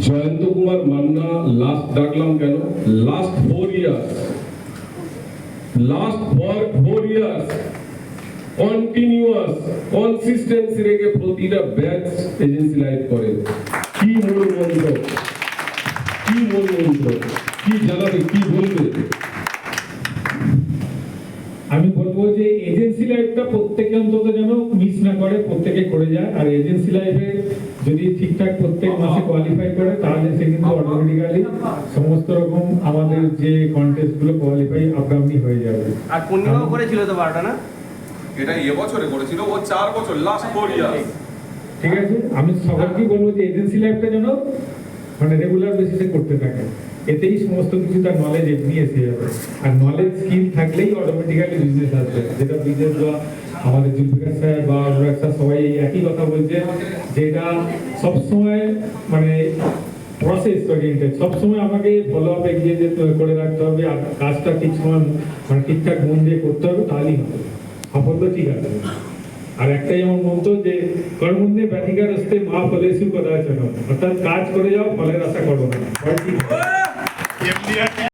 Jayanta Kumar Manna last ডাকলাম কেন, last 4 years continuous consistency রেখে প্রতিটা ব্যাচ এজেন্সি লাইভ করে। কি মূল মন্ত্র, কি জানাবে, কি বলবে? আমি বলবো যে এজেন্সি লাইফটা প্রত্যেকে অন্তত যেন মিস না করে, প্রত্যেকে করে যায়। আর এজেন্সি লাইফে যদি ঠিকঠাক প্রত্যেক মাসে কোয়ালিফাই করে তাহলে সে কিন্তু অটোমেটিক্যালি সমস্ত রকম আমাদের যে কন্টেস্ট গুলো কোয়ালিফাই আগামী হয়ে যাবে। আর পূর্ণিমাও করেছিল তো 12টা না, এটা এবছরে করেছিল, ও 4 বছর, লাস্ট 4 ইয়ার্স। ঠিক আছে, আমি সবাইকে বলবো যে এজেন্সি লাইফটা যেন মানে রেগুলার বেসিসে করতে থাকে, এতেই সমস্ত কিছু তার নলেজ এমনি এসে যাবে। আর নলেজ স্কিল থাকলেই অটোমেটিক্যালি বিজনেস আসবে, যেটা বিজনেস বা আমাদের জুলফিকার স্যার বা অনুরাগ স্যার সবাই একই কথা বলছে, যেটা সবসময় মানে প্রসেস ওরিয়েন্টেড, সবসময় আমাকে ফলো আপ এগিয়ে যেতে করে রাখতে হবে, আর কাজটা ঠিক সময় মানে ঠিকঠাক মন দিয়ে করতে হবে, তাহলেই হবে সাফল্য ঠিক আছে। আর একটাই আমার মন্ত্র যে কর্মণ্যে ব্যতিকার হস্তে মা ফলেষু কদাচন, অর্থাৎ কাজ করে যাও, ফলের আশা করো না।